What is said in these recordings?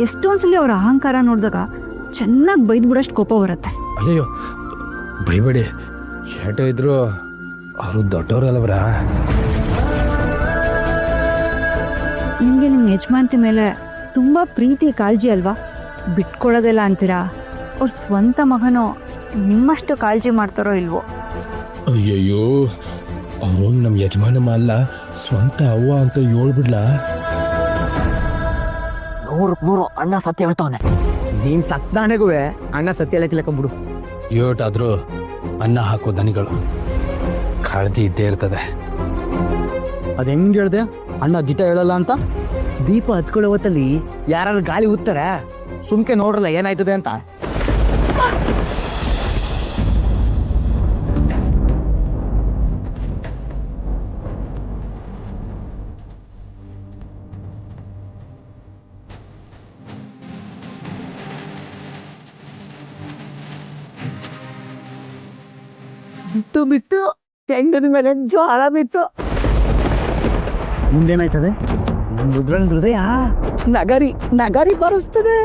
ಎಷ್ಟೊಂದ್ಸಲಿ ಅವ್ರ ಅಹಂಕಾರ ನೋಡಿದಾಗ ಚೆನ್ನಾಗಿ ಬೈದ್ಬಿಡಷ್ಟು ಕೋಪ ಬರುತ್ತೆ. ಅಯ್ಯೋ ಬೈಬೇಡಿ, ಏಟೋ ಇದ್ರು ಅವರು ದೊಡ್ಡವ್ರಲ್ಲವ್ರ. ನಿಮ್ಗೆ ನಿಮ್ಮ ಯಜಮಾನ್ತಿ ಮೇಲೆ ತುಂಬಾ ಪ್ರೀತಿ ಕಾಳಜಿ ಅಲ್ವಾ? ಬಿಟ್ಕೊಡೋದಿಲ್ಲ ಅಂತೀರಾ? ಅವ್ರ ಸ್ವಂತ ಮಗನೋ ನಿಮ್ಮಷ್ಟು ಕಾಳಜಿ ಮಾಡ್ತಾರೋ ಇಲ್ವೋ? ಅಯ್ಯಯ್ಯೋ, ಅವರು ನಮ್ಮ ಯಜಮಾನಮ್ಮ ಅಲ್ಲ, ಸ್ವಂತ ಅವ್ವ ಅಂತ ಹೇಳ್ಬಿಡ್ಲಾ? 100 ಅಣ್ಣ ಸತ್ಯ ಹೇಳ್ತಾವನೆ. ನೀನ್ ಸತ್ತಾಣೆಗೂ ಅಣ್ಣ ಸತ್ಯ ಲೆಕ್ಕಬಿಡು. ಏಟಾದ್ರೂ ಅನ್ನ ಹಾಕೋ ದನಿಗಳು ಕಾಳಜಿ ಇದ್ದೇ ಇರ್ತದೆ. ಅದ್ ಹೆಂಗ್ ಹೇಳ್ದೆ ಅಣ್ಣ ದಿಟ ಹೇಳಲ್ಲ ಅಂತ? ದೀಪ ಹತ್ಕೊಳ್ಳೋ ಹೊತ್ತಲ್ಲಿ ಯಾರು ಗಾಳಿ ಊದ್ತಾರೆ, ಸುಮ್ಕೆ ನೋಡ್ರಲ್ಲ ಏನಾಯ್ತದೆ ಅಂತ. ಬಿಟ್ಟು ತೆಂಗದ ಮೇಲೆ ಜ್ವಾಳ ಬಿತ್ತು. ಮುಂದೇನಾಯ್ತದೆ? ಮುದ್ರಣ ಹೃದಯ ನಗರಿ ಬರುತ್ತದೆ.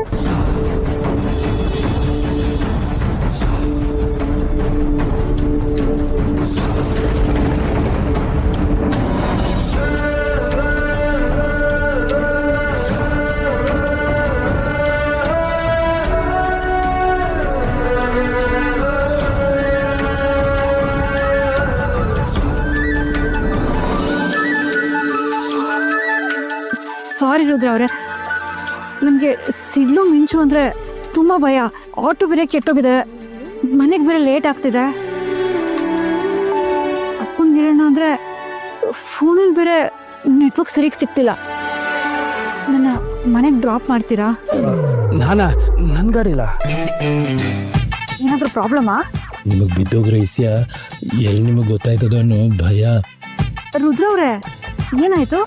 ಸಾರಿ ರುದ್ರ ಅವ್ರೆ, ನನಗೆ ಸಿಡ್ಲು ಮಿಂಚು ಅಂದ್ರೆ ತುಂಬಾ ಭಯ. ಆಟೋ ಬೇರೆ ಕೆಟ್ಟೋಗಿದೆ, ಮನೆಗೆ ಬೇರೆ ಲೇಟ್ ಆಗ್ತಿದೆ. ಅಪ್ಪನ್ ಹೇಳೋಣ ಅಂದ್ರೆ ಫೋನಲ್ಲಿ ಬೇರೆ ನೆಟ್ವರ್ಕ್ ಸರಿಯಾಗಿ ಸಿಗ್ತಿಲ್ಲ. ನನ್ನ ಮನೆಗೆ ಡ್ರಾಪ್ ಮಾಡ್ತೀರಾ? ನನ್ ಗಾಡಿ ಇಲ್ಲ. ಏನಾದ್ರೂ ಪ್ರಾಬ್ಲಮಾ? ನಿಮಗ್ ಬಿದ್ದೋಗ್ರ ಇಸ್ಯ ಎಲ್ಲಿ ನಿಮಗ್ ಗೊತ್ತಾಯ್ತದೋ ಅನ್ನೋ ಭಯ. ರುದ್ರ ಅವ್ರೆ, ಏನಾಯ್ತು?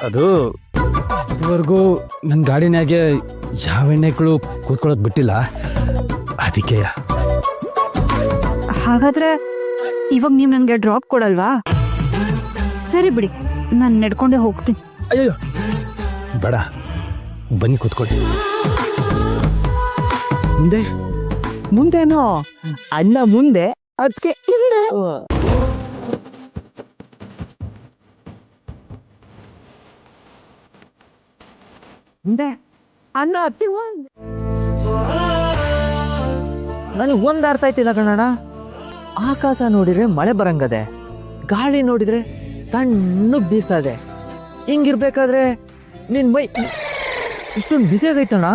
ಅದು ಇದುವರೆಗೂ ನನ್ನ ಗಾಡಿನಾಗೆ ಯಾವ ಎಣ್ಣೆಗಳು ಕೂತ್ಕೊಳ್ಳೋದು ಬಿಟ್ಟಿಲ್ಲ, ಅದಕ್ಕೆ. ಹಾಗಾದ್ರೆ ಇವಾಗ ನೀವು ನನಗೆ ಡ್ರಾಪ್ ಕೊಡಲ್ವಾ? ಸರಿ ಬಿಡಿ, ನಾನು ನಡ್ಕೊಂಡೇ ಹೋಗ್ತೀನಿ. ಅಯ್ಯೋ ಬೇಡ, ಬನ್ನಿ ಕೂತ್ಕೊಳ್ಳಿ. ಮುಂದೇನೋ ಅಣ್ಣ ಮುಂದೆ, ಅದಕ್ಕೆ ಹಿಂದೆ. ಮುಂದೆ ಅಣ್ಣ ಅತ್ತಿ ನನಗೆ ಒಂದ್ ಅರ್ಥ ಆಯ್ತಿಲ್ಲ ಕಣಣ್ಣ. ಆಕಾಶ ನೋಡಿದ್ರೆ ಮಳೆ ಬರಂಗದೆ, ಗಾಳಿ ನೋಡಿದ್ರೆ ತಣ್ಣಗ್ ಬೀಸ್ತದೆ. ಹಿಂಗಿರ್ಬೇಕಾದ್ರೆ ನಿನ್ ಮೈ ಇಷ್ಟೊಂದು ಬಿಸಿಯಾಗೈತಣ್ಣ.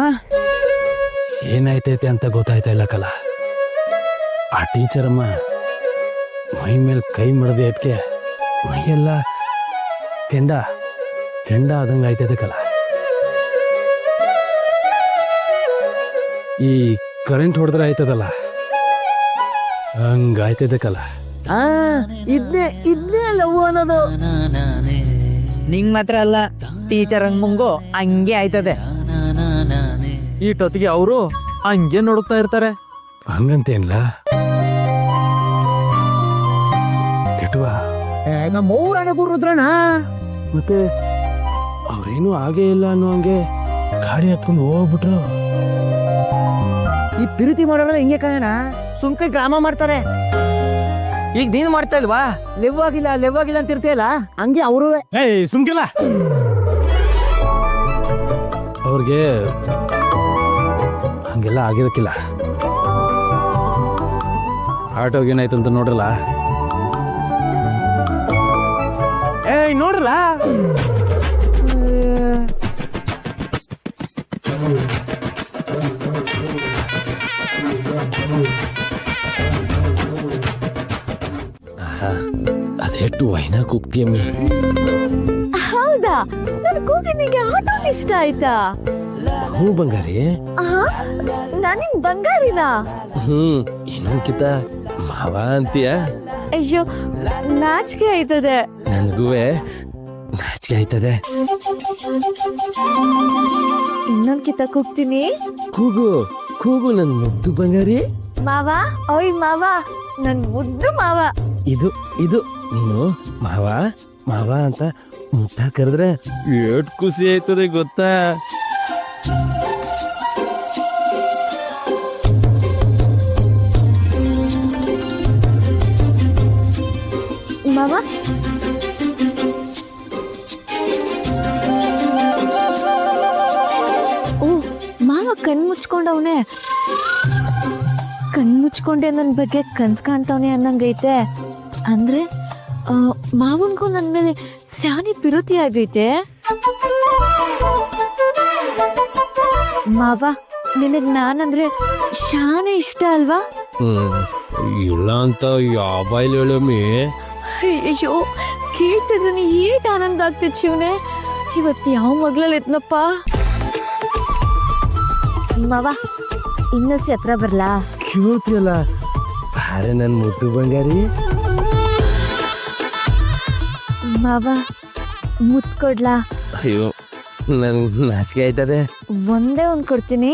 ಏನಾಯ್ತೈತೆ ಅಂತ ಗೊತ್ತಾಯ್ತಾ ಇಲ್ಲ ಕಲ. ಆ ಟೀಚರಮ್ಮ ಮೈ ಮೇಲೆ ಕೈ ಮಾಡದೆ ಅದಕ್ಕೆ ಮೈಯೆಲ್ಲ ಕೆಂಡ ಆದಂಗೆ ಆಯ್ತೈತೆ ಕಲ. ಈ ಕರೆಂಟ್ ಹೊಡೆದ್ರೆ ಆಯ್ತದಲ್ಲ, ಹಂಗಾಯ್ತದೆ ಕಲ. ಇದ್ನೇ ಲವ್ ಅನ್ನೋದು. ನಿಂಗ್ ಮಾತ್ರ ಅಲ್ಲ, ಟೀಚರ್ ಹಂಗೋ ಹಂಗೆ ಆಯ್ತದೆ. ಈಟೊತ್ತಿಗೆ ಅವರು ಹಂಗೆ ನೋಡುತ್ತಾ ಇರ್ತಾರೆ. ಹಂಗಂತೇನ್ಲ ಕೆಟ್ಟುವ ನಮ್ಮೂರನೆ ಗುರುದ್ರಣ. ಮತ್ತೆ ಅವ್ರೇನು ಆಗೇ ಇಲ್ಲ ಅನ್ನೋ ಹಂಗೆ ಗಾಡಿ ಹತ್ಕೊಂಡು ಹೋಗ್ಬಿಟ್ರು. ಈ ಪ್ರೀತಿ ಮಾಡೋರೆಲ್ಲ ಹಿಂಗೆ ಕಾಣ, ಸುಮ್ಕೆ ಡ್ರಾಮಾ ಮಾಡ್ತಾರೆ. ಈಗ ನೀನು ಮಾಡ್ತಾ ಇಲ್ವಾ? ಲೆವ್ ಆಗಿಲ್ಲ ಅಂತ ಇರ್ತೀಯಲ್ಲ, ಹಂಗೆ ಅವರು. ಸುಮ್ಕಿಲ್ಲ, ಅವ್ರಿಗೆ ಹಂಗೆಲ್ಲ ಆಗಿರಕ್ಕಿಲ್ಲ. ಆಟೋಗೆ ಏನಾಯ್ತು ಅಂತ ನೋಡ್ರಲ್ಲ. ನೋಡ್ರಲ್ಲ, ಅದೆಷ್ಟು ವೈನ ಕೂಗ್ತಿಯಮ್ಮಿ. ಹೌದಾ? ನನ್ ಕೂಗಿನಿಗೆ ಆಟೋ ಇಷ್ಟ ಆಯ್ತಾ? ಹ್ಞೂ ಬಂಗಾರಿ. ನಾನಿನ್ ಬಂಗಾರಿನ? ಇನ್ನೊಂದ್ಕಿತ ಮಾವ ಅಂತೀಯ? ಅಯ್ಯೋ, ನಾಚಿಕೆ ಆಯ್ತದೆ. ನನಗೂ ನಾಚಿಕೆ ಆಯ್ತದೆ. ಇನ್ನೊಂದ್ಕಿತ ಕೂಗ್ತೀನಿ. ಕೂಗು ನನ್ ಮುದ್ದು ಬಂಗಾರಿ. ಮಾವ, ಓಯ್ ಮಾವ, ನನ್ ಮುದ್ದು ಮಾವ. ಇದು ನೀನು ಮಾವ ಅಂತ ಮುಟ್ಟ ಕರೆದ್ರೆ ಏಟ್ ಖುಷಿ ಆಯ್ತದೆ ಗೊತ್ತಾ? ಓ ಮಾವ ಕಣ್ ಮುಚ್ಕೊಂಡವನೆ. ಕಣ್ ಮುಚ್ಕೊಂಡೆ ನನ್ ಬಗ್ಗೆ ಕನ್ಸ್ ಕಾಣ್ತಾವನೆ ಅನ್ನಂಗೈತೆ. ಅಂದ್ರೆ ಮಾವನ್ಗೂ ನನ್ ಮೇಲೆ ಸ್ಯಾನಿ ಪಿರುತಿ ಆಗೈತೆ. ಮಾವ ನಿನಗ್ ನಾನಂದ್ರೆ ಶಾನೆ ಇಷ್ಟ ಅಲ್ವಾ? ಇಲ್ಲ ಅಂತ ಯಾವ ಹೇಳಮ್ಮಿ. ಅಯ್ಯೋ ಕೇಳ್ತಿದ್ರೆ ನೀ ಏಟ್ ಆನಂದ ಆಗ್ತಿದ್ ಶಿವನೇ. ಇವತ್ತು ಯಾವ ಮಗ್ಳಲ್ಲಿ ಎತ್ನಪ್ಪ. ಮಾವ ಇನ್ನೊಸಿ ಹತ್ರ ಬರ್ಲಾ? ಕೇಳ್ತಿಯಲ್ಲ ಬಾರೆ ನನ್ ಮುದ್ದು ಬಂಗಾರಿ. ಮಾವ ಮುತ್ ಕೊಡ್ಲಾ? ಅಯ್ಯೋ ನನ್ ನಾಚಿಕೆ ಆಯ್ತದೆ. ಒಂದೇ ಒಂದ್ ಕೊಡ್ತೀನಿ.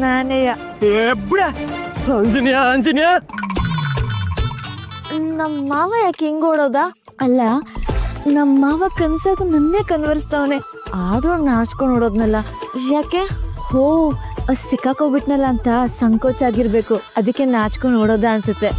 ನಾನೇಯ ಆಂಜನೇಯ ಆಂಜನೇಯ. ನಮ್ ಮಾವ ಯಾಕೆ ಹಿಂಗ್ ಓಡೋದ? ಅಲ್ಲ ನಮ್ ಮಾವ ಕನ್ಸಾಗ ನನ್ನೇ ಕನ್ವರ್ಸ್ತಾವನೆ. ಆದ್ರೂ ನಾಚ್ಕೊಂಡ್ ಓಡೋದ್ನಲ್ಲ ಯಾಕೆ? ಹೋ ಸಿಕ್ಕಾಕೋಗ್ಬಿಟ್ನಲ್ಲ ಅಂತ ಸಂಕೋಚ ಆಗಿರ್ಬೇಕು. ಅದಕ್ಕೆ ನಾಚ್ಕೊಂಡ್ ಓಡೋದ ಅನ್ಸುತ್ತೆ.